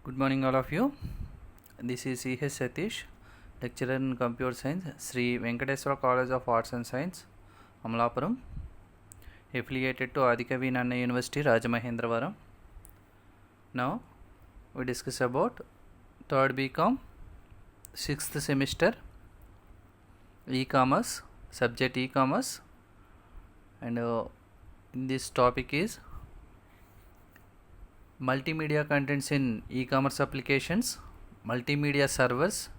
Good morning, all of you. This is Ch Satish, lecturer in Computer Science, Sri Venkateswara College of Arts and Science, Amalapuram, affiliated to Adikavi Nanna University, Rajamahendravaram. Now, we discuss about 3rd BCom, 6th semester, e-commerce, subject e-commerce, and this topic is multimedia contents in e-commerce applications, multimedia servers.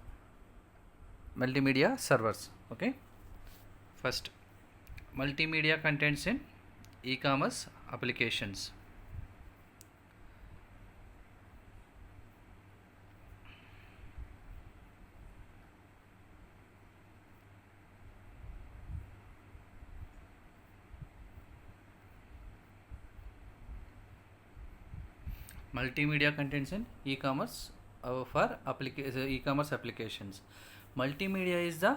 Okay, first, multimedia contents in e-commerce applications. Multimedia contents in e-commerce for e-commerce applications. Multimedia is the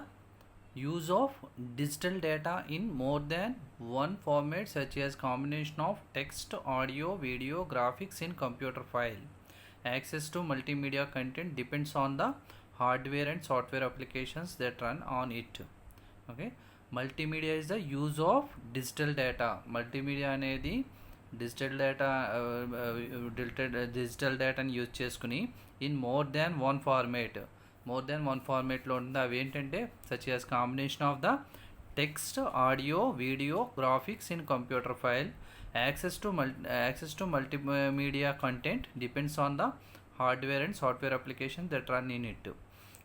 use of digital data in more than one format, such as combination of text, audio, video, graphics in computer file. Access to multimedia content depends on the hardware and software applications that run on it. Okay, multimedia is the use of digital data. Multimedia అనేది digital డేటాని use చేసుకుని in more than one ఫార్మేట్లో ఉంటుంది. అవి ఏంటంటే such as combination of the text, audio, video, graphics in computer file. Access to multimedia content depends on the hardware and software application that run in it.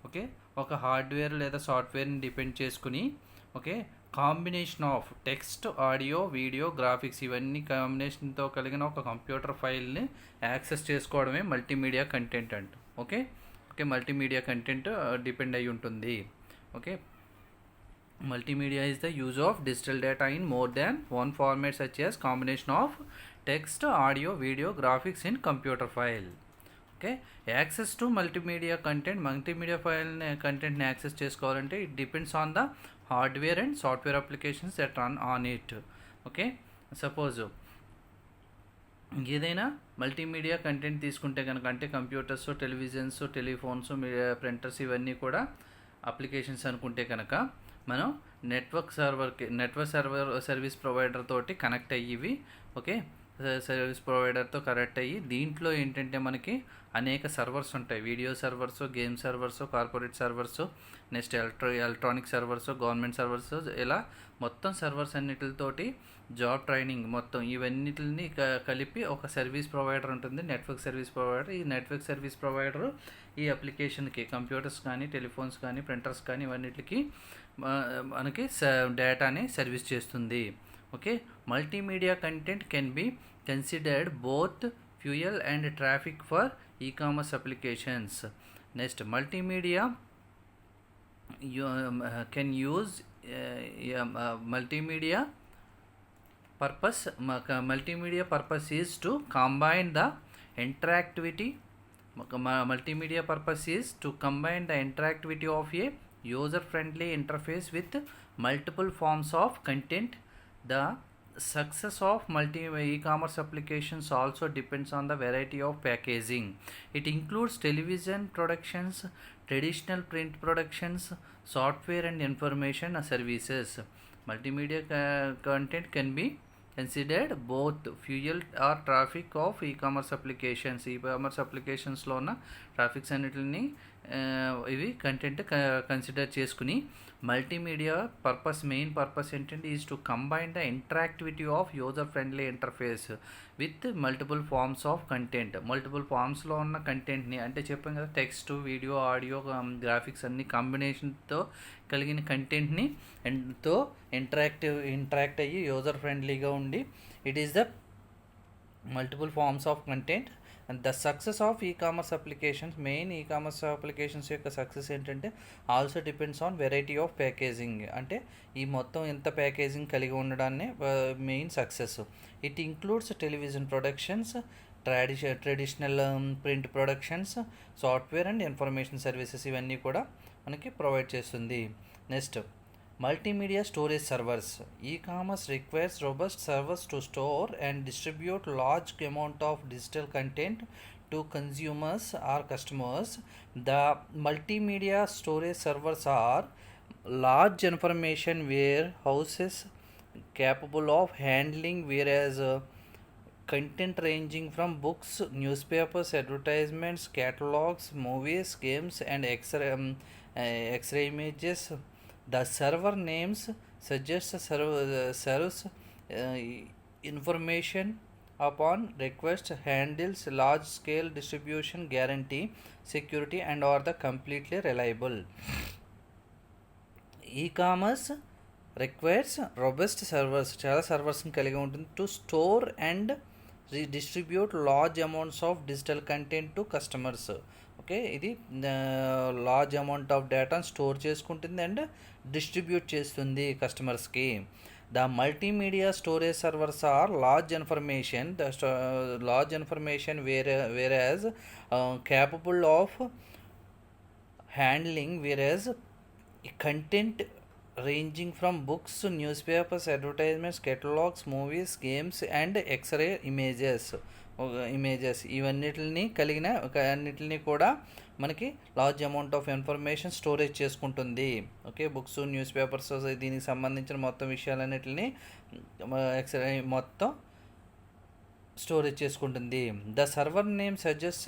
Okay, ఒక hardware లేదా సాఫ్ట్వేర్ని depend చేసుకుని combination of text, audio, video, graphics ఇవన్నీ కాంబినేషన్తో కలిగిన ఒక computer ఫైల్ని access చేసుకోవడమే మల్టీమీడియా కంటెంట్ అంట. ఓకే, మల్టీమీడియా కంటెంట్ డిపెండ్ అయి ఉంటుంది. Okay, multimedia is the use of digital data in more than one format, such as combination of text, audio, video, graphics in computer file. Okay, access to multimedia file content ని access చేసుకోవాలంటే it depends on the hardware and software applications that run on it. Okay, suppose ఏదైనా multimedia content తీసుకుంటే కనుక, అంటే computers, televisions, telephones, printers ఇవన్నీ కూడా applications అనుకుంటే కనుక మనం నెట్వర్క్ సర్వీస్ ప్రొవైడర్ తోటి కనెక్ట్ అయ్యి సర్వీస్ ప్రొవైడర్తో కనెక్ట్ అయ్యి దీంట్లో ఏంటంటే మనకి అనేక సర్వర్స్ ఉంటాయి. Video servers, game servers, corporate servers, next electronic servers, government servers, ఇలా మొత్తం సర్వర్స్ అన్నిటితోటి జాబ్ ట్రైనింగ్ మొత్తం ఇవన్నిటిని కలిపి ఒక సర్వీస్ ప్రొవైడర్ ఉంటుంది, నెట్వర్క్ సర్వీస్ ప్రొవైడర్. ఈ నెట్వర్క్ సర్వీస్ ప్రొవైడర్ ఈ అప్లికేషన్కి కంప్యూటర్స్ కానీ, టెలిఫోన్స్ కానీ, ప్రింటర్స్ కానీ ఇవన్నిటికి మనకి డేటాని సర్వీస్ చేస్తుంది. Okay, multimedia content can be considered both fuel and traffic for e-commerce applications. Next, multimedia can use multimedia purpose is to combine the interactivity. Multimedia purpose is to combine the interactivity of a user-friendly interface with multiple forms of content. The success of e-commerce applications also depends on the variety of packaging. It includes television productions, traditional print productions, software and information services. Multimedia content can be considered both fuel or traffic of e-commerce applications. E-commerce applications లో ఉన్న traffics అన్నిటిని ఇవి content consider చేసుకుని multimedia main purpose ఏంటంటే is to combine the interactivity of user friendly interface with multiple forms of content. Multiple ఫార్మ్స్లో ఉన్న కంటెంట్ని, అంటే చెప్పాం కదా, టెక్స్ట్, వీడియో, ఆడియో, గ్రాఫిక్స్ అన్ని కాంబినేషన్తో కలిగిన కంటెంట్ని తో ఇంటరాక్ట్ అయ్యి యూజర్ ఫ్రెండ్లీగా ఉండి it is the multiple forms of content. And the success of e-commerce applications, main e-commerce applications యొక్క సక్సెస్ ఏంటంటే also depends on variety of packaging. అంటే ఈ మొత్తం ఎంత ప్యాకేజింగ్ కలిగి ఉండడాన్ని main success. It includes television productions, traditional print productions, software and information services ఇవన్నీ కూడా మనకి ప్రొవైడ్ చేస్తుంది. Next, multimedia storage servers. E-commerce requires robust servers to store and distribute large amount of digital content to consumers or customers. The multimedia storage servers are large information warehouses capable of handling various content ranging from books, newspapers, advertisements, catalogs, movies, games, and X-ray images. The server names suggest serves uh, information upon request, handles large scale distribution, guarantee security, and are the completely reliable. E-commerce requires robust servers, చాలా సర్వర్స్ని కలిగి ఉంటుంది, to store and distribute large amounts of digital content to customers. Okay, ఇది large amount of డేటాను store చేసుకుంటుంది and distribute చేస్తుంది కస్టమర్స్కి. The multimedia storage servers are large information ware capable of handling whereas content ranging from books, newspapers, advertisements, catalogs, movies, games, and X-ray images ఇవన్నిటిని కలిగిన అన్నిటిని కూడా మనకి large amount of information storage చేసుకుంటుంది. Okay, books, newspapers, దీనికి సంబంధించిన మొత్తం విషయాలన్నిటిని ఎక్స్రే మొత్తం స్టోరేజ్ చేసుకుంటుంది. The server name suggest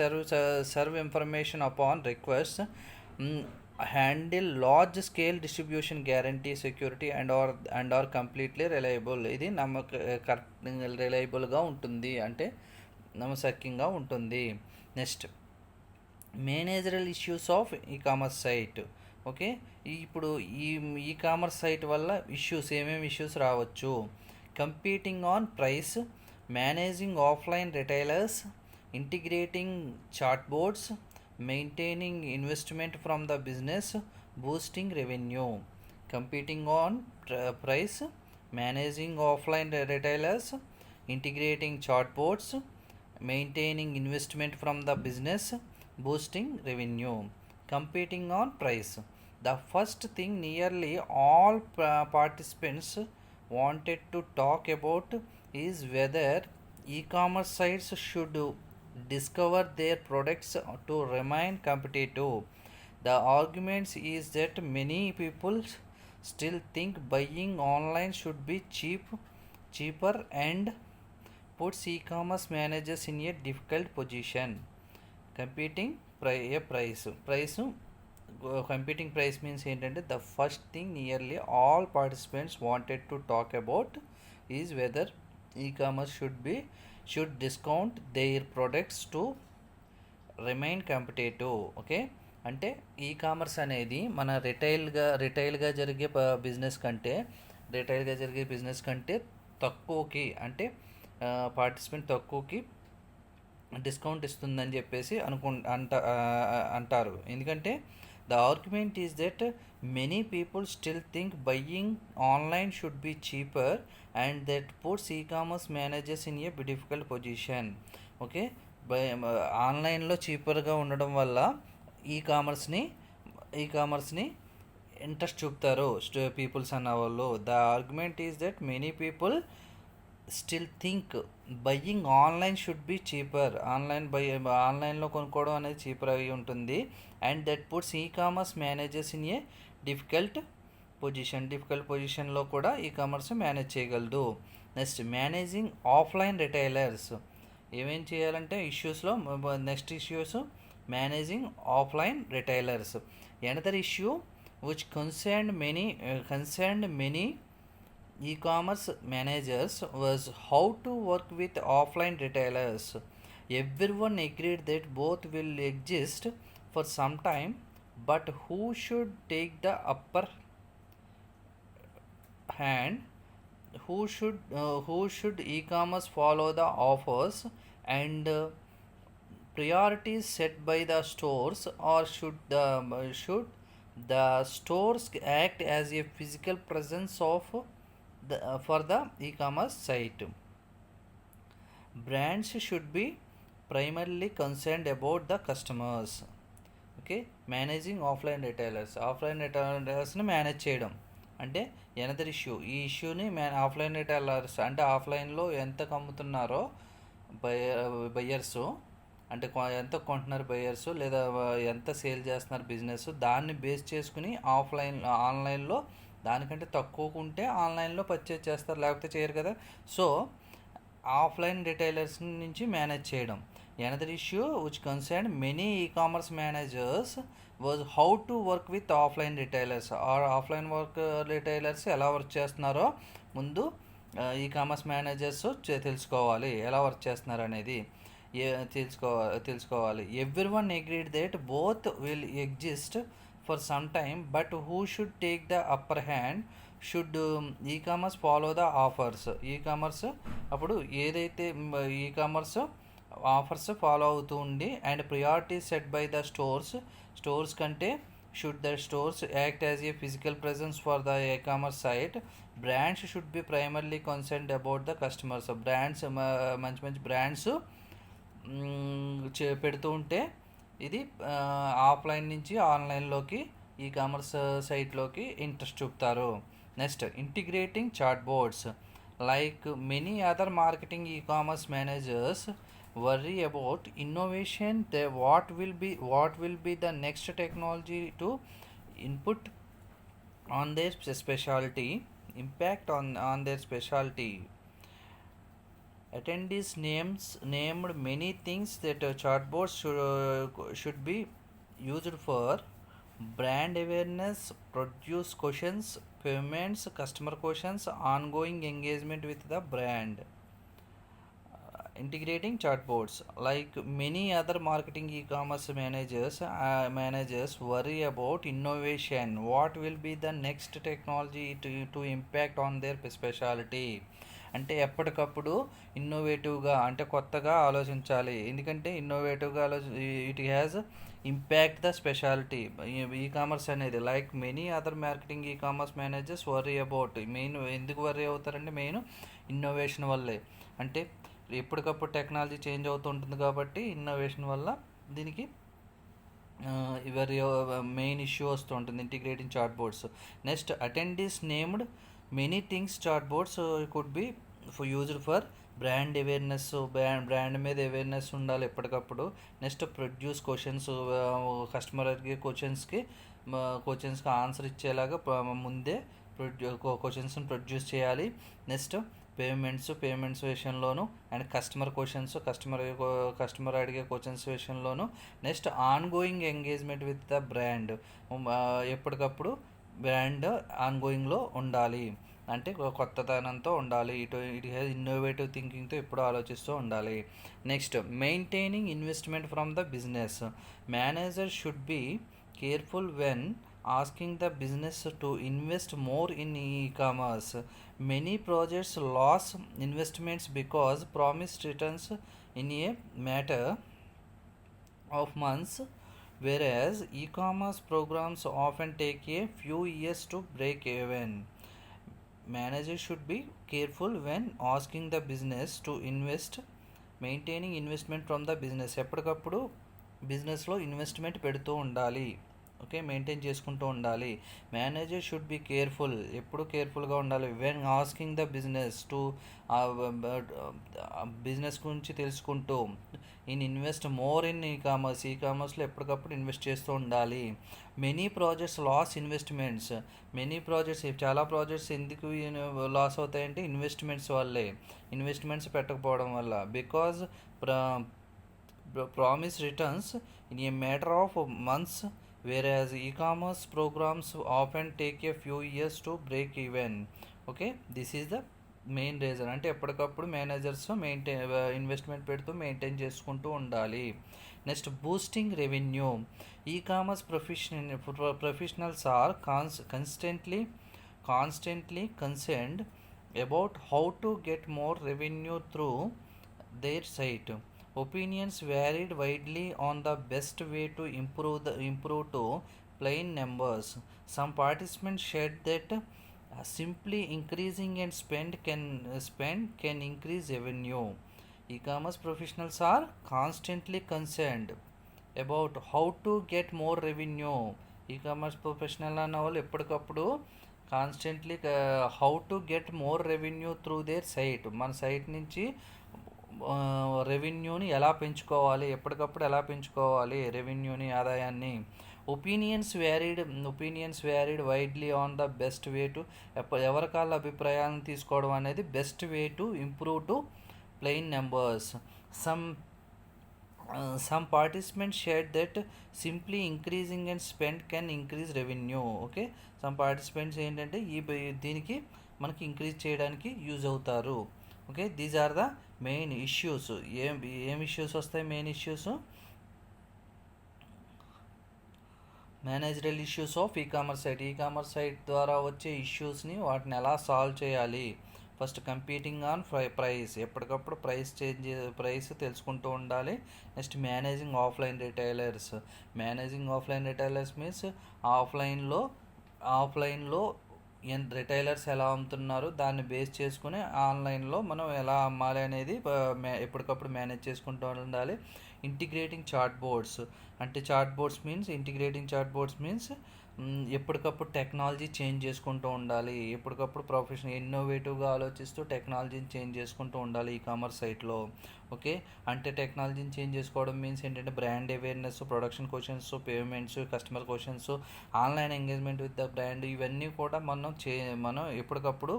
serve information upon request, handle large scale distribution, guarantee security and are completely reliable. ఇది రిలయబుల్గా ఉంటుంది, అంటే నమ్మశక్యంగా ఉంటుంది. Next, managerial issues of e-commerce site. Okay, ఇప్పుడు ఈ కామర్స్ సైట్ వల్ల ఏమేమి ఇష్యూస్ రావచ్చు? Competing on price, managing offline retailers, integrating chat boards, maintaining investment from the business, boosting revenue. Competing on price, managing offline retailers, integrating chatbots, maintaining investment from the business, boosting revenue. Competing on price. The first thing nearly all participants wanted to talk about is whether e-commerce sites should discover their products to remain competitive. The argument is that many people still think buying online should be cheaper and puts e-commerce managers in a difficult position. Competing price means ఏంటంటే the first thing nearly all participants wanted to talk about is whether e-commerce should discount their products to remain competitive. Okay, అంటే e commerce అనేది మన రిటైల్గా జరిగే business కంటే తక్కువకి, అంటే participant తక్కువకి discount ఇస్తుందని చెప్పేసి అంటారు. ఎందుకంటే the argument is that many people still think buying online should be cheaper and that puts e-commerce managers in a difficult position. Okay, ఆన్లైన్లో చీపర్గా ఉండడం వల్ల ఈ-కామర్స్ని ఇంట్రెస్ట్ చూపుతారు పీపుల్స్ అన్న వాళ్ళు. The argument is that many people still think buying online should be cheaper, ఆన్లైన్లో కొనుక్కోవడం అనేది చీపర్ అయి ఉంటుంది. And that puts e-commerce managers in a difficult పొజిషన్లో కూడా ఈ-కామర్స్ మేనేజ్ చేయగలదు. Next, managing offline retailers. ఏమేం చేయాలంటే ఇష్యూస్లో next issues managing offline retailers. Another issue which concerned many e-commerce managers was how to work with offline retailers. Everyone agreed that both will exist for some time, but who should take the upper hand? Who should e-commerce follow the offers and priorities set by the stores, or should the stores act as a physical presence for the e-commerce site? Brands should be primarily concerned about the customers. Okay, managing offline retailers ని manage చేయడం అంటే another issue. ఈ ఇష్యూని offline retailers అంటే ఆఫ్లైన్లో ఎంత అమ్ముతున్నారో buyers అంటే ఎంత కొంటున్నారు బయర్స్, లేదా ఎంత సేల్ చేస్తున్నారు బిజినెస్, దాన్ని బేస్ చేసుకుని ఆన్లైన్లో దానికంటే తక్కువ ఉంటే ఆన్లైన్లో పర్చేజ్ చేస్తారు, లేకపోతే చేయరు కదా. సో ఆఫ్లైన్ రిటైలర్స్ నుంచి మేనేజ్ చేయడం. Another issue which concern many e-commerce managers was how to work with offline retailers. Offline retailers ఎలా వర్క్ చేస్తున్నారో ముందు ఈ-కామర్స్ మేనేజర్స్ తెలుసుకోవాలి, ఎలా వర్క్ చేస్తున్నారు అనేది తెలుసుకోవాలి. Everyone agreed that both will exist for some time, but who should take the upper hand? Should e-commerce follow the offers? E-commerce అప్పుడు ఏదైతే ఈ-కామర్స్ ఆఫర్స్ ఫాలో అవుతూ ఉండి and priority set by the stores కంటే should the stores act as a physical presence for the e-commerce site. Brands should be primarily concerned about the customers. Brands మంచి brands పెడుతూ ఉంటే ఇది offline నుంచి ఆన్లైన్లోకి e commerce సైట్లోకి interest చూపుతారు. Next, integrating chat boards. Like many other marketing e-commerce managers worry about innovation, what will be the next technology to input on their specialty, impact on their specialty. Attendees named many things that chatbots should be used for: brand awareness, produce questions, payments, customer questions, ongoing engagement with the brand. Integrating chatbots. Like many other marketing e-commerce managers worry about innovation, what will be the next technology to impact on their specialty. అంటే ఎప్పటికప్పుడు ఇన్నోవేటివ్గా, అంటే కొత్తగా ఆలోచించాలి. ఎందుకంటే ఇన్నోవేటివ్గా it has impact the speciality. E-commerce అనేది like many other marketing e-commerce managers worry about. Main ఎందుకు worry అవుతారంటే మెయిన్ ఇన్నోవేషన్ వల్లే. అంటే ఎప్పటికప్పుడు టెక్నాలజీ చేంజ్ అవుతూ ఉంటుంది కాబట్టి ఇన్నోవేషన్ వల్ల దీనికి మెయిన్ ఇష్యూ వస్తూ ఉంటుంది. Integrating chat boards. Next, attendees named many things chat boards could be used for brand awareness. Brand మీద అవేర్నెస్ ఉండాలి ఎప్పటికప్పుడు. Next, produce questions. కస్టమర్ అడిగే క్వశ్చన్స్కి ఆన్సర్ ఇచ్చేలాగా ముందే క్వశ్చన్స్ని ప్రొడ్యూస్ చేయాలి. నెక్స్ట్, పేమెంట్స్ విషయంలోను అండ్ కస్టమర్ అడిగే క్వశ్చన్స్ విషయంలోను. Next, ongoing engagement with the brand. ఎప్పటికప్పుడు బ్రాండ్ ఆన్గోయింగ్లో ఉండాలి, అంటే కొత్తదనంతో ఉండాలి. ఇట్ హ్యాస్ ఇన్నోవేటివ్ థింకింగ్తో ఎప్పుడు ఆలోచిస్తూ ఉండాలి. Next, maintaining investment from the business. Manager should be careful when asking the business to invest more in e-commerce. Many projects lose investments because promised returns in a matter of months, whereas e-commerce programs often take a few years to break even. Managers should be careful when asking the business to invest. Maintaining investment from the business. ఎప్పటికప్పుడు బిజినెస్లో investment పెడుతూ ఉండాలి, okay, maintain చేసుకుంటూ ఉండాలి. Manager should be careful, ఎప్పుడు కేర్ఫుల్గా ఉండాలి. When asking the business to business గురించి తెలుసుకుంటూ ఇన్వెస్ట్ మోర్ ఇన్ ఈ-కామర్స్లో ఎప్పటికప్పుడు ఇన్వెస్ట్ చేస్తూ ఉండాలి. Many projects loss investments. చాలా ప్రాజెక్ట్స్ ఎందుకు లాస్ అవుతాయంటే ఇన్వెస్ట్మెంట్స్ వల్లే, ఇన్వెస్ట్మెంట్స్ పెట్టకపోవడం వల్ల. Because promise returns in a matter of months, whereas e-commerce programs often take a few years to break even. Okay, this is the main reason. అంటే ఎప్పటికప్పుడు managers investment పెడుతూ maintain చేసుకుంటూ ఉండాలి. Next, boosting revenue. E-commerce professionals are constantly concerned about how to get more revenue through their site. Opinions varied widely on the best way to improve to plain numbers. Some participants shared that simply increasing and spend can increase revenue. E-commerce professionals are constantly concerned about how to get more revenue. E-commerce professional అన్న వాళ్ళు ఎప్పటికప్పుడు constantly how to get more revenue through their site. మన site నుంచి రెవెన్యూని ఎలా పెంచుకోవాలి, ఎప్పటికప్పుడు ఎలా పెంచుకోవాలి రెవెన్యూని, ఆదాయాన్ని. Opinions varied widely on the best way to, ఎవరికాళ్ళ అభిప్రాయాలను తీసుకోవడం అనేది best way to improve to plain numbers. Some participants shared that simply increasing and spend can increase revenue. ఓకే, సమ్ పార్టిసిపెంట్స్ ఏంటంటే దీనికి మనకి ఇంక్రీజ్ చేయడానికి యూజ్ అవుతారు. Okay, these are the main issues. ఏం ఇష్యూస్ వస్తాయి? Main issues managerial issues of e commerce site ద్వారా వచ్చే ఇష్యూస్ని వాటిని ఎలా సాల్వ్ చేయాలి. ఫస్ట్ కంపీటింగ్ ఆన్ ప్రైస్, ఎప్పటికప్పుడు ప్రైస్ తెలుసుకుంటూ ఉండాలి. Next managing offline retailers means ఆఫ్లైన్లో రిటైలర్స్ ఎలా అమ్ముతున్నారు దాన్ని బేస్ చేసుకుని ఆన్లైన్లో మనం ఎలా అమ్మాలి అనేది ఎప్పటికప్పుడు మేనేజ్ చేసుకుంటూ ఉండాలి. ఇంటిగ్రేటింగ్ చాట్ బోర్డ్స్ మీన్స్ ఎప్పటికప్పుడు టెక్నాలజీ చేంజ్ చేసుకుంటూ ఉండాలి. ఎప్పటికప్పుడు ఇన్నోవేటివ్గా ఆలోచిస్తూ టెక్నాలజీని చేంజ్ చేసుకుంటూ ఉండాలి ఈ కామర్స్ సైట్లో. ఓకే, అంటే టెక్నాలజీని చేంజ్ చేసుకోవడం మీన్స్ ఏంటంటే brand awareness, production questions, payments, customer questions, online engagement with the brand, ఇవన్నీ కూడా మనం ఎప్పటికప్పుడు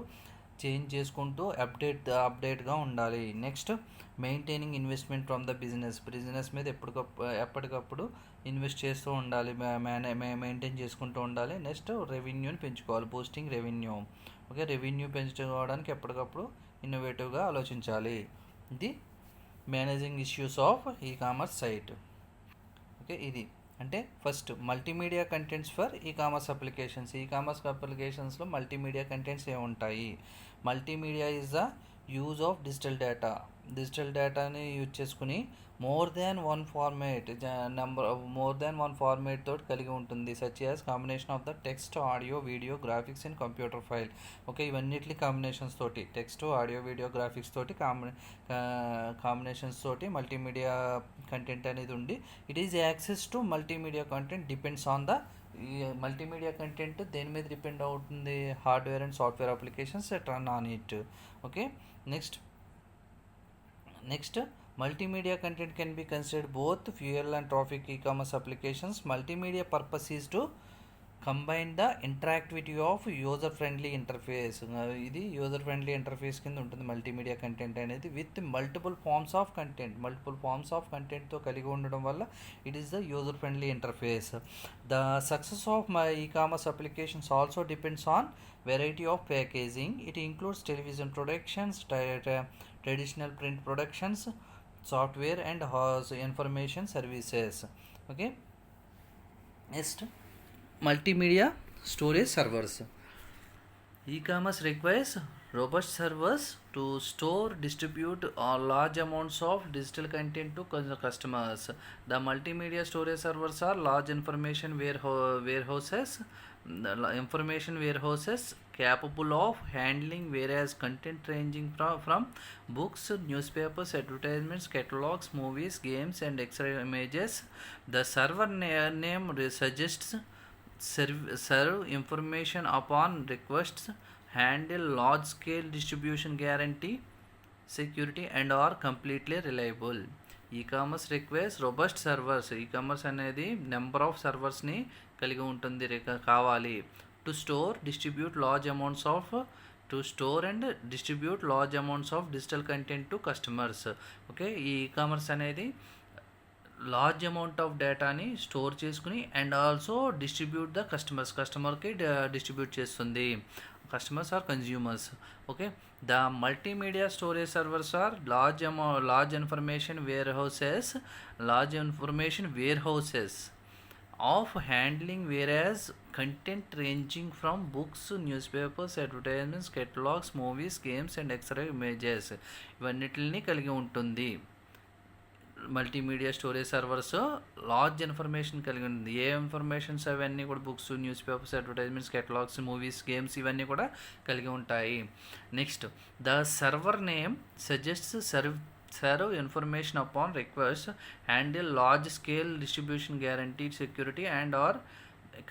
చేంజ్ చేసుకుంటూ అప్డేట్గా ఉండాలి. Next maintaining investment from the business మీద ఎప్పటికప్పుడు ఇన్వెస్ట్ చేస్తూ ఉండాలి, మెయింటైన్ చేసుకుంటూ ఉండాలి. నెక్స్ట్ రెవెన్యూని పెంచుకోవాలి, బూస్టింగ్ రెవెన్యూ. ఓకే, రెవెన్యూ పెంచుకోవడానికి ఎప్పటికప్పుడు ఇన్నోవేటివ్గా ఆలోచించాలి. ఇది managing issues of e commerce site. Okay, ఇది అంటే first multimedia contents for e commerce అప్లికేషన్స్లో మల్టీమీడియా కంటెంట్స్ ఏముంటాయి? Multimedia is the use of digital డేటాని యూజ్ చేసుకుని మోర్ దాన్ వన్ ఫార్మేట్ తోటి కలిగి ఉంటుంది. Such as combination of the text, audio, video, graphics and computer file. Okay, ఇవన్నిటి combinations తోటి text, audio, video, graphics తోటి combinations తోటి మల్టీమీడియా కంటెంట్ అనేది ఉండి it is access to multimedia content depends on the. ఈ మల్టీమీడియా కంటెంట్ దేని మీద depend అవుతుంది? Hardware and software applications run on it. Okay, next multimedia content can be considered both fuel and traffic e-commerce applications. Multimedia purpose is to combine the interactivity of user friendly interface. ఇది user friendly interface కింద ఉంటుంది multimedia content అనేది, with multiple forms of కంటెంట్తో కలిగి ఉండడం వల్ల it is the user friendly interface. The success of my e-commerce applications also depends on variety of packaging. It includes television productions, traditional print productions, software and information services. Okay, next multimedia storage servers. E-commerce requires robust servers to store, distribute large amounts of digital content to customers. The multimedia storage servers are large information warehouses capable of handling various content ranging from books, newspapers, advertisements, catalogs, movies, games and X-ray images. The server name suggests serve information upon requests, handle large scale distribution, guarantee security and are completely reliable. E-commerce requires robust servers. E-commerce అనేది number of సర్వర్స్ని కలిగి ఉంటుంది కావాలి. To store and distribute large amounts of digital content to customers. Okay, ఈ e-commerce అనేది large amount of డేటాని store చేసుకుని and also distribute the కస్టమర్కి distribute చేస్తుంది. Customers or consumers. Okay, the multimedia storage servers are large information warehouses of handling various content ranging from books, newspapers, advertisements, catalogs, movies, games and X-ray images. ఇవన్నిటిని కలిగి ఉంటుంది. Multimedia storage servers large information కలిగి ఉంటుంది. ఏ informations అవన్నీ కూడా books, news papers, advertisements, catalogues, movies, games ఇవన్నీ కూడా కలిగి ఉంటాయి. Next, the server name suggests serve information upon request, handle large scale distribution, guaranteed security and are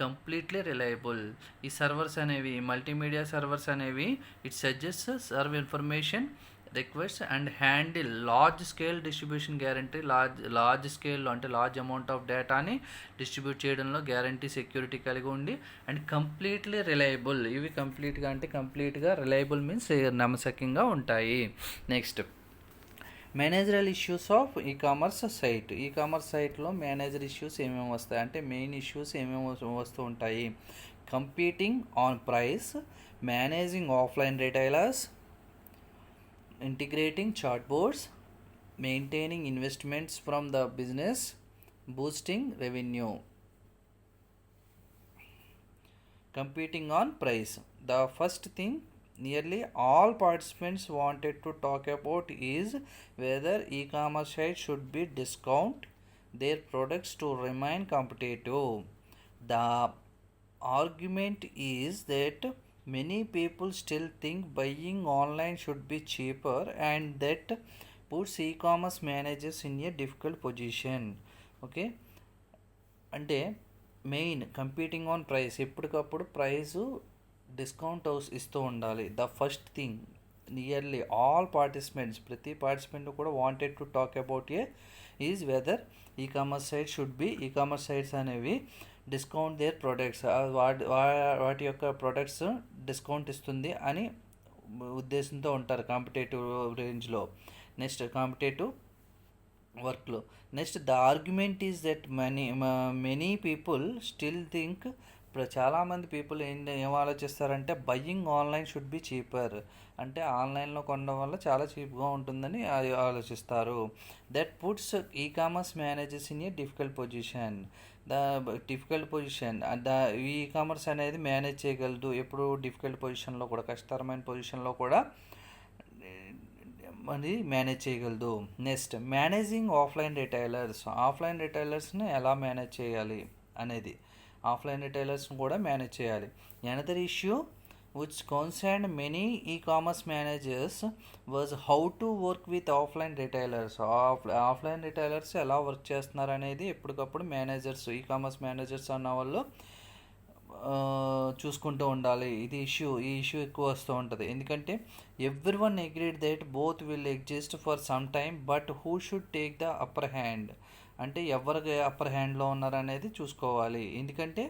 completely reliable. ఈ servers అనేవి మల్టీమీడియా సర్వర్స్ అనేవి it suggest serve information request and handle large scale distribution guarantee, large scale అంటే large amount of డేటాని distribute చేయడంలో guarantee security కలిగి ఉండి, and completely reliable. ఇవి కంప్లీట్గా రిలయబుల్ మీన్స్ నమ్మశక్యంగా ఉంటాయి. Next managerial issues of e-commerce site. E-commerce సైట్లో మేనేజర్ ఇష్యూస్ ఏమేమి వస్తాయి అంటే మెయిన్ ఇష్యూస్ ఏమేమి వస్తూ ఉంటాయి: competing on price, managing offline retailers, integrating chartboards, maintaining investments from the business, boosting revenue. Competing on price. The first thing nearly all participants wanted to talk about is whether e-commerce sites should be discount their products to remain competitive. The argument is that many people still think buying online should be cheaper, and that puts e-commerce managers in a difficult position. Okay, అంటే main competing on price, ఎప్పటికప్పుడు price discount ఇస్తూ ఉండాలి. The first thing nearly all participants, ప్రతి participant కూడా wanted to talk about is whether e-commerce site should be, e-commerce sites అనేవి discount their products, వాటి యొక్క products discount ఇస్తుంది అని ఉద్దేశంతో ఉంటారు కాంపిటేటివ్ రేంజ్లో. నెక్స్ట్ కాంపిటేటివ్ వర్క్లో. Next the argument is that many people still think, చాలామంది పీపుల్ ఏం ఆలోచిస్తారంటే buying online should be cheaper, అంటే ఆన్లైన్లో కొనడం వల్ల చాలా చీప్గా ఉంటుందని ఆలోచిస్తారు. That puts e-commerce managers in a difficult position. E-commerce అనేది మేనేజ్ చేయగలదు ఎప్పుడు డిఫికల్ట్ పొజిషన్లో కూడా, కష్టతరమైన పొజిషన్లో కూడా అది మేనేజ్ చేయగలదు. Next managing offline retailers. Offline రిటైలర్స్ని ఎలా మేనేజ్ చేయాలి అనేది, ఆఫ్లైన్ రిటైలర్స్ని కూడా మేనేజ్ చేయాలి. Another issue which concerned many e-commerce managers was how to work with offline retailers. Offline retailers ఎలా వర్క్ చేస్తున్నారు అనేది ఎప్పటికప్పుడు మేనేజర్స్, ఈ-కామర్స్ మేనేజర్స్ అన్న వాళ్ళు చూసుకుంటూ ఉండాలి. ఈ ఇష్యూ ఎక్కువ వస్తూ ఉంటుంది. ఎందుకంటే everyone agreed that both will exist for some time, but who should take the upper hand, అంటే ఎవరికి అప్పర్ హ్యాండ్లో ఉన్నారనేది చూసుకోవాలి. ఎందుకంటే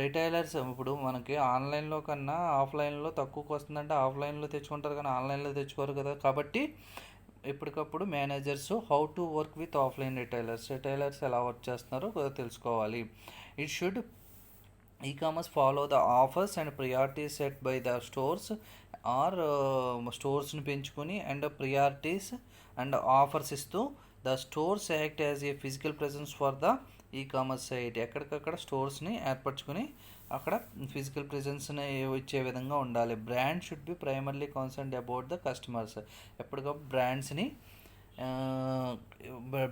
రిటైలర్స్ ఇప్పుడు మనకి ఆన్లైన్లో కన్నా ఆఫ్లైన్లో తక్కువకి వస్తుందంటే ఆఫ్లైన్లో తెచ్చుకుంటారు కానీ ఆన్లైన్లో తెచ్చుకోరు కదా. కాబట్టి ఎప్పటికప్పుడు managers how to work with offline retailers ఎలా వర్క్ చేస్తున్నారో తెలుసుకోవాలి. It should e-commerce follow the offers and priorities set by the stores, or స్టోర్స్ని పెంచుకొని అండ్ ప్రియారిటీస్ అండ్ ఆఫర్స్ ఇస్తూ the stores act as a physical presence for the e-commerce site. ఎక్కడికక్కడ స్టోర్స్ని ఏర్పరచుకొని అక్కడ ఫిజికల్ ప్రెజెన్స్ని ఇచ్చే విధంగా ఉండాలి. Brand should be primarily concerned about the customers. ఎప్పటికప్పుడు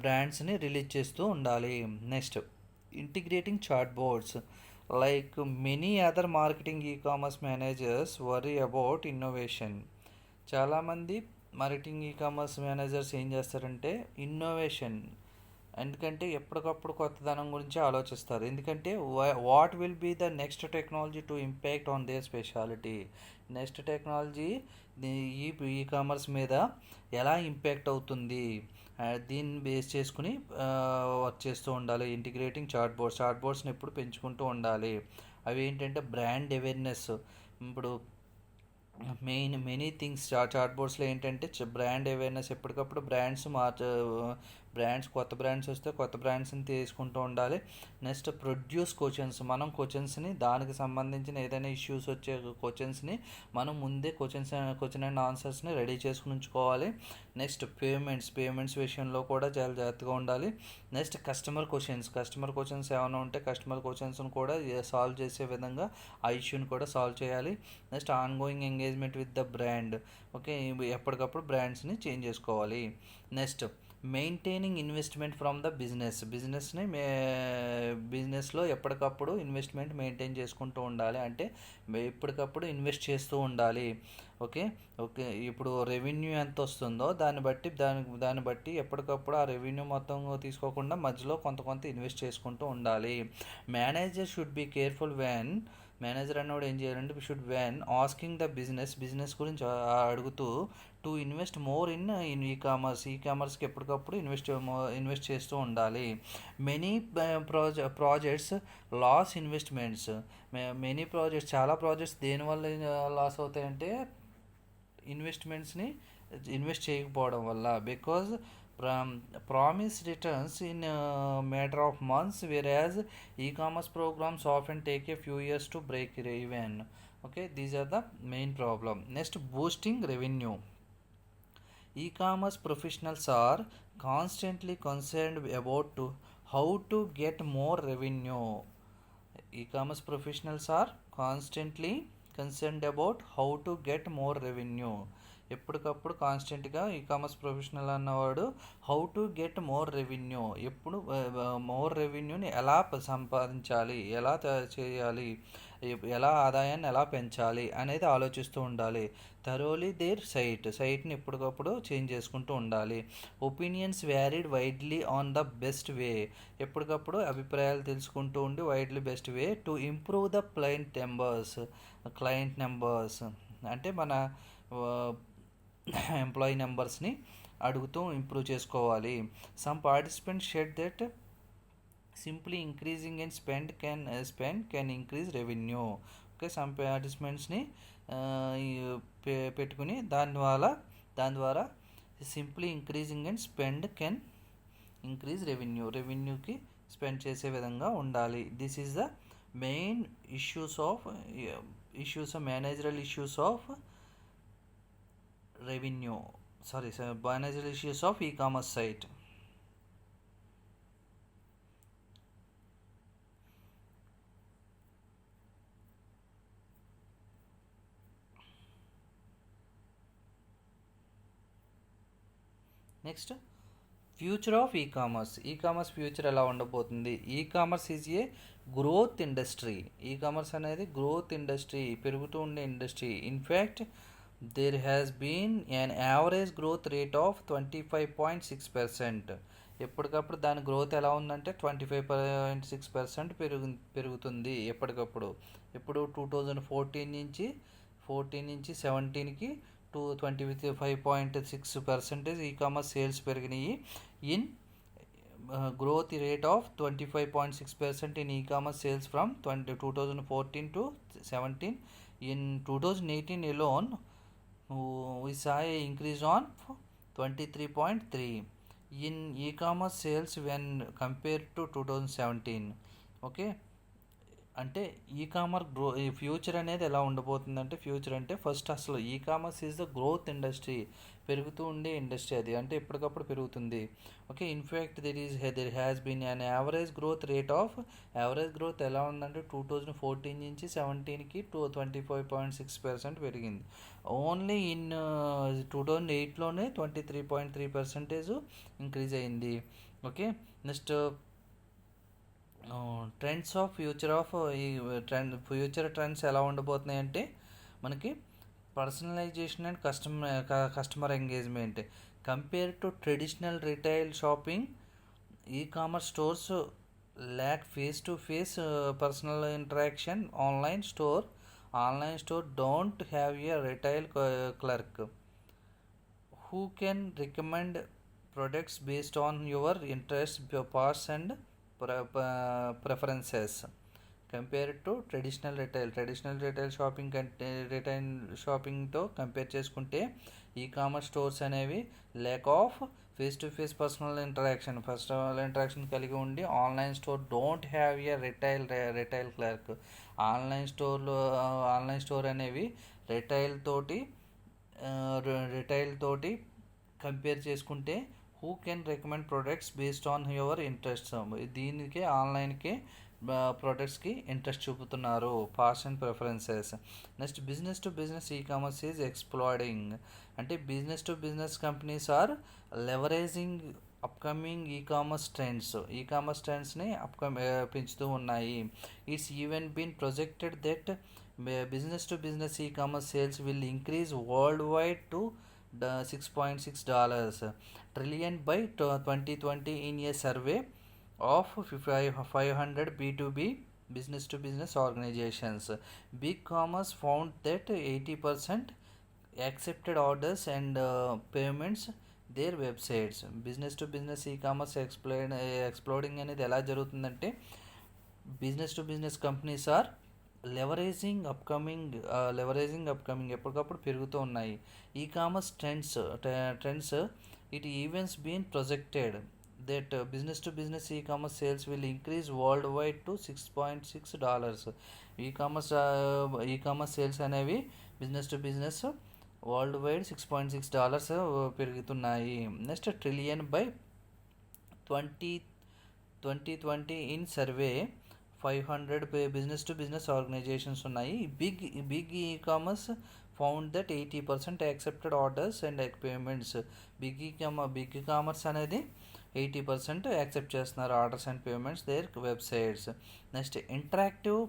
బ్రాండ్స్ని రిలీజ్ చేస్తూ ఉండాలి. Next integrating chat boards. Like many other marketing e-commerce managers worry about innovation. చాలామంది మార్కెటింగ్ ఈ-కామర్స్ మేనేజర్స్ ఏం చేస్తారంటే ఇన్నోవేషన్, ఎందుకంటే ఎప్పటికప్పుడు కొత్తదనం గురించి ఆలోచిస్తారు. ఎందుకంటే what will be the next technology to impact on their speciality. Next technology e-commerce మీద ఎలా ఇంపాక్ట్ అవుతుంది, దీన్ని బేస్ చేసుకుని వర్క్ చేస్తూ ఉండాలి. ఇంటిగ్రేటింగ్ చాట్ బోర్డ్స్ని ఎప్పుడు పెంచుకుంటూ ఉండాలి. అవి ఏంటంటే బ్రాండ్ అవేర్నెస్. ఇప్పుడు మెనీ థింగ్స్ చాట్ బోర్డ్స్లో ఏంటంటే బ్రాండ్ అవేర్నెస్, ఎప్పటికప్పుడు కొత్త బ్రాండ్స్ వస్తే కొత్త బ్రాండ్స్ని తీసుకుంటూ ఉండాలి. Next produce questions. మనం క్వశ్చన్స్ని దానికి సంబంధించిన ఏదైనా ఇష్యూస్ వచ్చే క్వశ్చన్స్ని మనం ముందే క్వశ్చన్ అండ్ ఆన్సర్స్ని రెడీ చేసుకుని ఉంచుకోవాలి. నెక్స్ట్ పేమెంట్స్ విషయంలో కూడా చాలా జాగ్రత్తగా ఉండాలి. నెక్స్ట్ కస్టమర్ క్వశ్చన్స్ ఏమైనా ఉంటే కస్టమర్ క్వశ్చన్స్ని కూడా సాల్వ్ చేసే విధంగా ఆ ఇష్యూని కూడా సాల్వ్ చేయాలి. Next ongoing engagement with the brand. Okay, ఎప్పటికప్పుడు బ్రాండ్స్ని చేంజ్ చేసుకోవాలి. Next maintaining investment from the బిజినెస్లో ఎప్పటికప్పుడు ఇన్వెస్ట్మెంట్ మెయింటైన్ చేసుకుంటూ ఉండాలి, అంటే ఎప్పటికప్పుడు ఇన్వెస్ట్ చేస్తూ ఉండాలి. ఓకే, ఇప్పుడు రెవెన్యూ ఎంత వస్తుందో దాన్ని బట్టి ఎప్పటికప్పుడు ఆ రెవెన్యూ మొత్తం తీసుకోకుండా మధ్యలో కొంత ఇన్వెస్ట్ చేసుకుంటూ ఉండాలి. Manager should be careful manager అన్నవాడు ఏం చేయాలంటే షుడ్ ఆస్కింగ్ ద బిజినెస్ గురించి అడుగుతూ టు ఇన్వెస్ట్ మోర్ ఇన్ ఈ కామర్స్కి ఎప్పటికప్పుడు ఇన్వెస్ట్ చేస్తూ ఉండాలి. Many projects loss investments. చాలా ప్రాజెక్ట్స్ దేనివల్ల లాస్ అవుతాయంటే ఇన్వెస్ట్ చేయకపోవడం వల్ల. Because promise returns in matter of months, whereas e-commerce programs often take a few years to break even. Okay, these are the main problem. Next, boosting revenue. E-commerce professionals are constantly concerned about how to get more revenue. E-commerce professionals are constantly concerned about how to get more revenue. ఎప్పటికప్పుడు కాన్స్టెంట్గా e commerce professional అన్నవాడు how to get more revenue, ఎప్పుడు more రెవెన్యూని ఎలా సంపాదించాలి, ఎలా చేయాలి, ఎలా ఆదాయాన్ని ఎలా పెంచాలి అనేది ఆలోచిస్తూ ఉండాలి. థరోలీ దేర్ సైట్ని ఎప్పటికప్పుడు చేంజ్ చేసుకుంటూ ఉండాలి. Opinions varied widely on the best way. ఎప్పటికప్పుడు అభిప్రాయాలు తెలుసుకుంటూ ఉండి widely best way to improve the client numbers అంటే మన ఎంప్లాయీ నెంబర్స్ని అడుగుతూ ఇంప్రూవ్ చేసుకోవాలి. Some participants shared that simply increasing and spend can increase revenue. Okay, some పార్టిసిపెంట్స్ని పెట్టుకుని దాని ద్వారా simply increasing and spend can increase రెవెన్యూకి స్పెండ్ చేసే విధంగా ఉండాలి. This is the main managerial issues of managerial issues of e-commerce site. Next, future of e-commerce future ఎలా ఉండబోతుంది. E-commerce is a growth industry. E-commerce అనేది గ్రోత్ ఇండస్ట్రీ, పెరుగుతూ ఉండే industry. In fact there has been an average growth rate of 25.6%. ఎప్పటికప్పుడు దాని growth ఎలా ఉందంటే 25.6% పెరుగుతుంది ఎప్పటికప్పుడు. ఇప్పుడు 2014 నుంచి 17కి 25.6% ఈ-కామర్స్ సేల్స్ పెరిగినాయి. In growth rate of 25.6% in e-commerce sales from 2014 to 17. In 2018 alone, we saw an increase on 23.3 in e-commerce sales when compared to 2017. Okay, అంటే ఫ్యూచర్ అనేది ఎలా ఉండబోతుందంటే, ఫ్యూచర్ అంటే ఫస్ట్ అసలు e-commerce is the growth industry, పెరుగుతూ ఉండే industry అది, అంటే ఎప్పటికప్పుడు పెరుగుతుంది. Okay, in fact there has been an average growth ఎలా ఉందంటే 2014 నుంచి 17కి 25.6% పెరిగింది. ఓన్లీ ఇన్ 2008లోనే 23.3% ఇంక్రీజ్ అయింది. ఓకే, నెక్స్ట్ ఫ్యూచర్ ట్రెండ్స్ ఎలా ఉండబోతున్నాయి అంటే మనకి personalisation and customer engagement. Compare to traditional retail shopping, e-commerce stores lack face to face personal interaction. Online store don't have a retail clerk who can recommend products based on your interests, past and preferences. Compared to traditional retail షాపింగ్తో compare చేసుకుంటే e-commerce stores అనేవి lack of face to face personal interaction కలిగి ఉండి, online store don't have a retail clerk. Online store అనేవి retail తోటి compare చేసుకుంటే who can recommend products based on your interests. దీనికే ఆన్లైన్కే ప్రొడక్ట్స్కి ఇంట్రెస్ట్ చూపుతున్నారు, past and preferences. Next, business to business e-commerce is exploding. అంటే business to business companies are leveraging upcoming e-commerce ట్రెండ్స్ని పెంచుతూ ఉన్నాయి. It's even been projected that business to business e-commerce sales will increase world wide to $6.6 trillion by 2020 in a survey of 500 B2B business to business organizations. Big Commerce found that 80% accepted orders and payments their websites. Business to business e-commerce exploding అనేది ఎలా జరుగుతుందంటే business to business companies are leveraging upcoming ఎప్పటికప్పుడు పెరుగుతూ ఉన్నాయి. E-commerce trends it events been projected that business to business e-commerce sales will increase worldwide to $6.6. e-commerce sales అనేవి business to business worldwide $6.6 పెరుగుతున్నాయి. Next trillion by 2020 in survey 500 business to business organisations ఉన్నాయి. Big e-commerce found that 80% accepted orders and payments. Big e-commerce అనేది 80% accept చేస్తున్నారు orders and payments their websites. Next interactive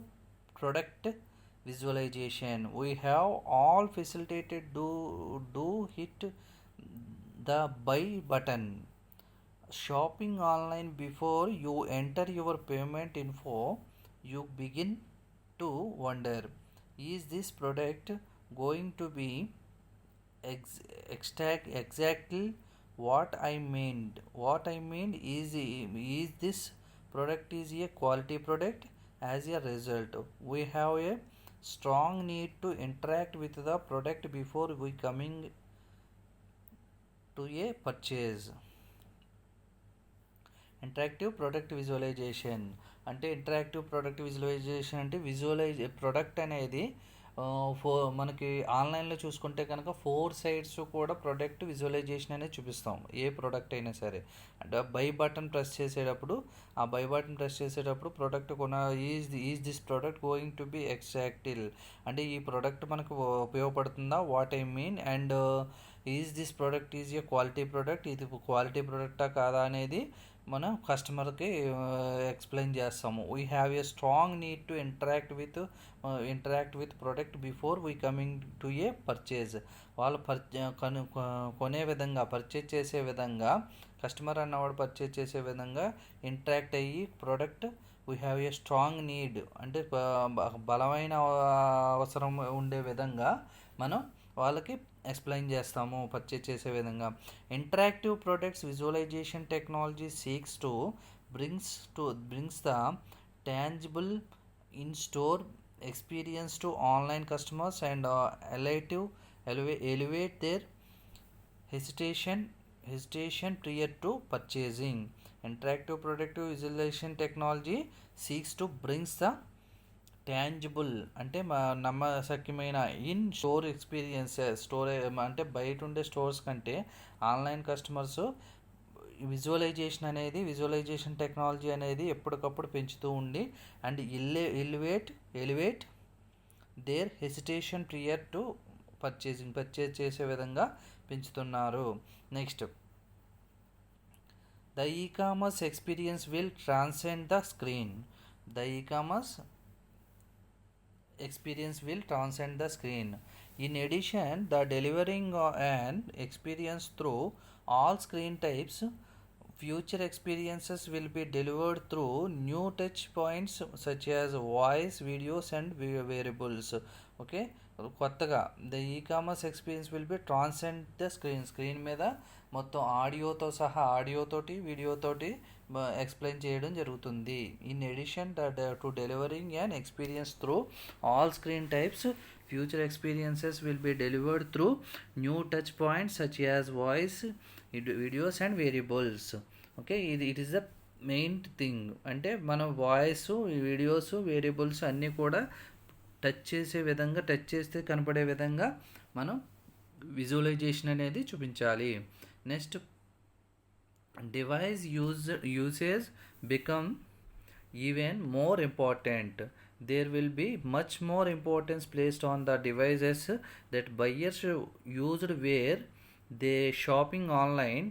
product visualization. We have all facilitated do hit the buy button. Shopping online before you enter your payment info, you begin to wonder, is this product going to be exactly what I meant? Is this product is a quality product? As a result, we have a strong need to interact with the product before we coming to a purchase. Interactive product visualisation అంటే visualise product అనేది మనకి ఆన్లైన్లో చూసుకుంటే కనుక 4 sides కూడా product visualisation అనేది చూపిస్తాం. ఏ product అయినా సరే అంటే బై బటన్ ప్రెస్ చేసేటప్పుడు product is this product going to be exactly అంటే ఈ ప్రొడక్ట్ మనకు ఉపయోగపడుతుందా, what I mean, and is this product is a quality product, ఇది క్వాలిటీ ప్రొడక్టా కాదా అనేది మనం కస్టమర్కి ఎక్స్ప్లెయిన్ చేస్తాము. We have a strong need to interact with product before we coming to a purchase. వాళ్ళు కొనే విధంగా, పర్చేజ్ చేసే విధంగా, కస్టమర్ అన్నవాడు పర్చేజ్ చేసే విధంగా ఇంటరాక్ట్ అయ్యి product we have a strong need అంటే బలమైన అవసరం ఉండే విధంగా మనం వాళ్ళకి ఎక్స్ప్లెయిన్ చేస్తాము పర్చేజ్ చేసే విధంగా. Interactive products visualisation technology seeks to brings the tangible in store experience to online customers and elevate their hesitation prior to purchasing. Interactive product visualization technology seeks to brings the tangible అంటే నమ్మశక్యమైన in store experiences. అంటే బయట ఉండే stores కంటే online customers visualisation technology అనేది ఎప్పటికప్పుడు పెంచుతూ ఉండి and elevate their hesitation prior to purchase చేసే విధంగా పెంచుతున్నారు. Next the e-commerce experience will transcend the screen. The e-commerce experience will transcend the screen. In addition, the delivering an experience through all screen types, future experiences will be delivered through new touch points such as voice, videos and wearables. Okay, కొత్తగా the e-commerce experience will be transcend the screen మీద మొత్తం ఆడియోతోటి వీడియోతోటి explain చేయడం జరుగుతుంది. In addition to delivering an experience through all screen types, future experiences will be delivered through new touch points such as voice, videos and variables. Okay, it is the main thing. అంటే మనం voice, videos, variables అన్నీ కూడా touch చేస్తే కనపడే విధంగా మనం visualisation అనేది చూపించాలి. Next device usage become even more important. There will be much more importance placed on the devices that buyers used where they shopping online.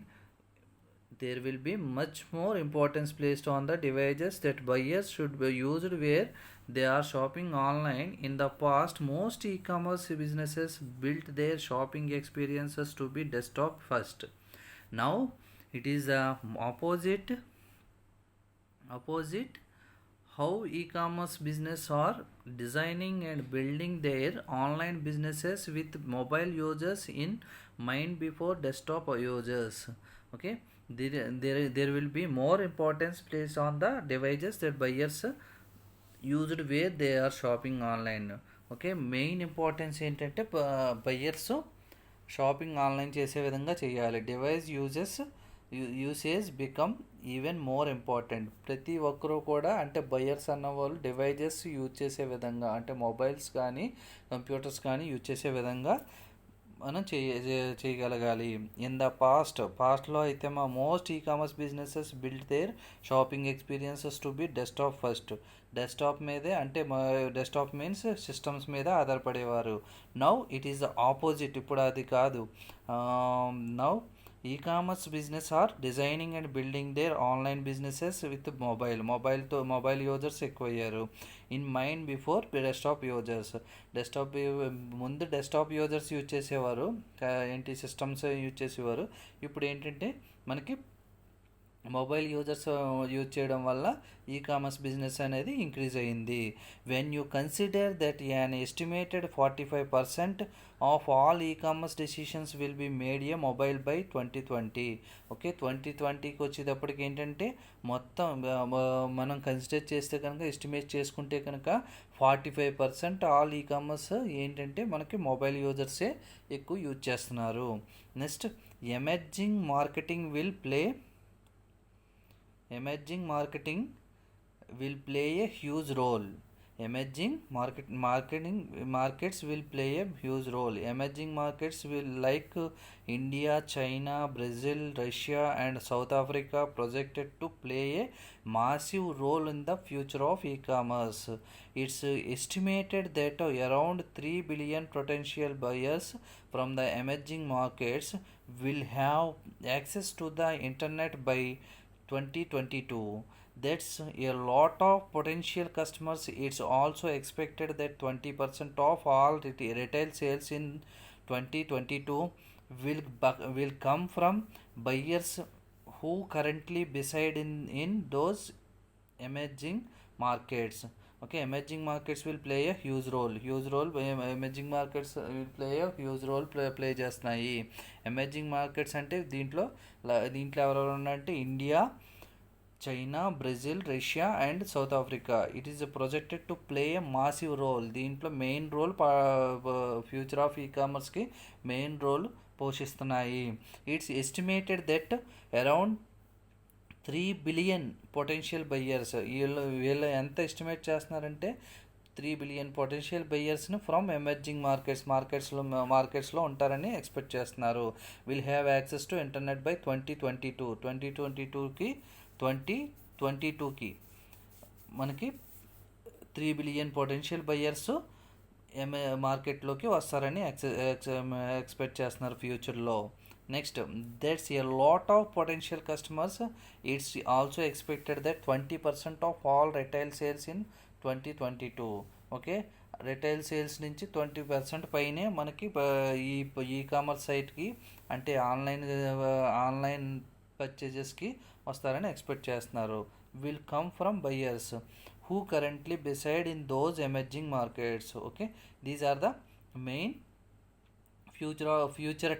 There will be much more importance placed on the devices that buyers should be used where they are shopping online. In the past, most e-commerce businesses built their shopping experiences to be desktop first. Now it is the opposite. how e-commerce business are designing and building their online businesses with mobile users in mind before desktop users. Okay, there will be more importance placed on the devices that buyers used where they are shopping online. Okay, main importance ఏంటంటే buyers shopping online చేసే విధంగా చేయాలి. Device usage become even more important. ప్రతి ఒక్కరూ కూడా అంటే buyers అన్న వాళ్ళు డివైజెస్ యూజ్ చేసే విధంగా అంటే మొబైల్స్ కానీ కంప్యూటర్స్ కానీ యూజ్ చేసే విధంగా మనం చేయగలగాలి. ఇన్ ద పాస్ట్లో అయితే మా most e commerce businesses build their shopping experiences to be desktop first. Desktop మీదే అంటే డెస్క్టాప్ మీన్స్ సిస్టమ్స్ మీద ఆధారపడేవారు. Now it is the opposite. ఇప్పుడు అది కాదు. Now e-commerce business are designing and building there online businesses with mobile users ఎక్కువయ్యారు. In mind before desktop users. ముందు desktop users use చేసేవారు, సిస్టమ్స్ యూజ్ చేసేవారు. ఇప్పుడు ఏంటంటే మనకి మొబైల్ యూజర్స్ యూజ్ చేయడం వల్ల ఈ కామర్స్ బిజినెస్ అనేది ఇంక్రీజ్ అయ్యింది. When you consider that an estimated 45% of all e commerce decisions will be made a mobile by 2020. Okay, 2020కి వచ్చేటప్పటికి ఏంటంటే మొత్తం మనం కన్సిడర్ చేస్తే కనుక ఎస్టిమేట్ చేసుకుంటే కనుక 45% ఆల్ ఈ కామర్స్ ఏంటంటే మనకి మొబైల్ యూజర్సే ఎక్కువ యూజ్ చేస్తున్నారు. Next, emerging marketing will play a huge role. Emerging markets will play a huge role. Emerging markets will like India, China, Brazil, Russia and South Africa projected to play a massive role in the future of e-commerce. It's estimated that around 3 billion potential buyers from the emerging markets will have access to the internet by 2022. That's a lot of potential customers. It's also expected that 20% of all retail sales in 2022 will come from buyers who currently reside in those emerging markets. Okay, emerging markets will play a huge role. Emerging markets will play a huge role play చేస్తున్నాయి. Emerging markets అంటే దీంట్లో ఎవరెవరు ఉన్నారంటే India, China, Brazil, Russia and South Africa. It is projected to play a massive role. దీంట్లో main role future of ఈ కామర్స్కి main role పోషిస్తున్నాయి. It's estimated that around 3 billion potential buyers. వీళ్ళు ఎంత ఎస్టిమేట్ చేస్తున్నారంటే 3 బిలియన్ పొటెన్షియల్ బయ్యర్స్ని from emerging మార్కెట్స్లో ఉంటారని ఎక్స్పెక్ట్ చేస్తున్నారు. Will have access to internet by 2022కి మనకి 3 బిలియన్ పొటెన్షియల్ బయ్యర్స్ మార్కెట్లోకి వస్తారని ఎక్స్పెక్ట్ చేస్తున్నారు ఫ్యూచర్లో. Next, that's a lot of potential customers. It's also expected that 20% of all retail sales in 2022. Okay, retail sales నుంచి 20% పైనే మనకి ఈ కామర్స్ సైట్కి అంటే ఆన్లైన్ పర్చేజెస్కి వస్తారని ఎక్స్పెక్ట్ చేస్తున్నారు. Will come from buyers who currently decide in those emerging markets. Okay, these are the main future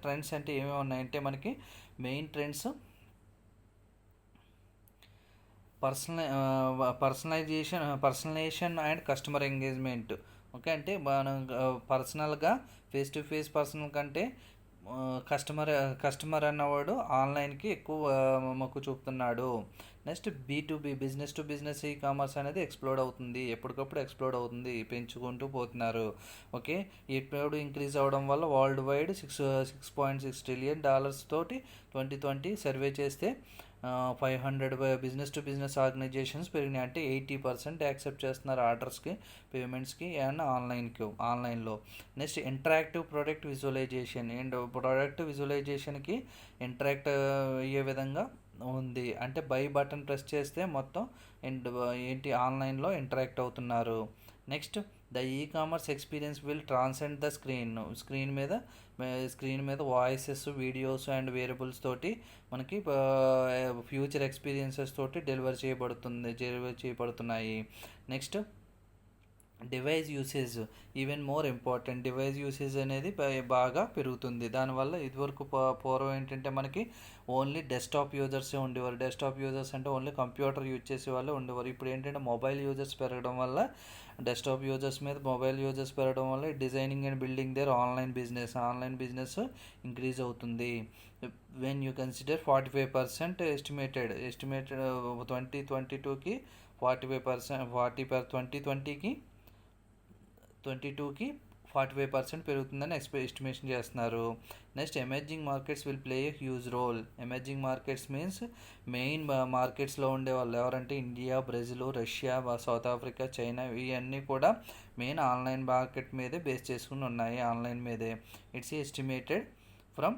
trends అంటే ఏమేమి ఉన్నాయంటే మనకి main trends personalisation and customer engagement. Okay, అంటే మనం పర్సనల్గా ఫేస్ టు ఫేస్ పర్సనల్ కంటే కస్టమర్ అన్నవాడు ఆన్లైన్కి ఎక్కువ మొక్కు చూపుతున్నాడు. Next, B2B business to business e commerce అనేది ఎప్పటికప్పుడు ఎక్స్ప్లోడ్ అవుతుంది, పెంచుకుంటూ పోతున్నారు. ఓకే, ఇప్పుడు ఇంక్రీజ్ అవ్వడం వల్ల వరల్డ్ వైడ్ $6.6 ట్రిలియన్ తోటి 2020 సర్వే చేస్తే 500 బిజినెస్ టు బిజినెస్ ఆర్గనైజేషన్స్ పెరిగినాయి. అంటే 80% యాక్సెప్ట్ చేస్తున్నారు ఆర్డర్స్కి, పేమెంట్స్కి అండ్ ఆన్లైన్లో. Next, interactive product visualisation. And product విజువలైజేషన్కి ఇంటరాక్ట్ అయ్యే విధంగా ఉంది. అంటే బై బటన్ ప్రెస్ చేస్తే మొత్తం ఆన్లైన్లో ఇంటరాక్ట్ అవుతున్నారు. Next, the e-commerce experience will transcend the screen మీద వాయిసెస్, వీడియోస్ అండ్ వేరియబుల్స్ తోటి మనకి ఫ్యూచర్ ఎక్స్పీరియన్సెస్ తోటి డెలివర్ చేయబడుతున్నాయి. Next device usage even more important. Device usage అనేది బాగా పెరుగుతుంది. దానివల్ల ఇదివరకు పూర్వం ఏంటంటే మనకి ఓన్లీ డెస్క్టాప్ యూజర్సే ఉండేవారు. డెస్క్టాప్ యూజర్స్ అంటే ఓన్లీ కంప్యూటర్ యూజ్ చేసే వాళ్ళే ఉండేవారు. ఇప్పుడు ఏంటంటే మొబైల్ యూజర్స్ పెరగడం వల్ల, డెస్క్టాప్ యూజర్స్ మీద మొబైల్ యూజర్స్ పెరగడం వల్ల designing and building there online business increase అవుతుంది. వెన్ యూ కన్సిడర్ 45% ఎస్టిమేటెడ్ 2022కి 2020కి 22కి 45% పెరుగుతుందని ఎస్టిమేషన్ చేస్తున్నారు. Next emerging markets will play a huge role. Emerging markets means main మార్కెట్స్లో ఉండే వాళ్ళు ఎవరంటే India, Brazil, Russia, South Africa, China, ఇవన్నీ కూడా మెయిన్ ఆన్లైన్ మార్కెట్ మీదే బేస్ చేసుకుని ఉన్నాయి. ఆన్లైన్ మీదే. It's estimated from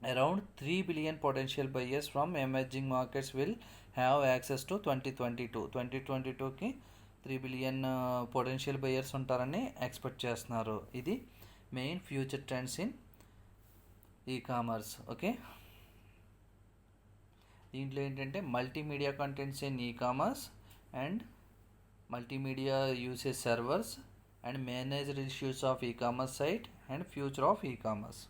around 3 billion potential buyers from emerging markets will have access to 2022కి 3 billion పొటెన్షియల్ బయర్స్ ఉంటారని ఎక్స్పెక్ట్ చేస్తున్నారు. ఇది main future trends in e-commerce. Okay, దీంట్లో ఏంటంటే multimedia contents in e-commerce and multimedia usage servers and managed issues of e-commerce site and future of e commerce.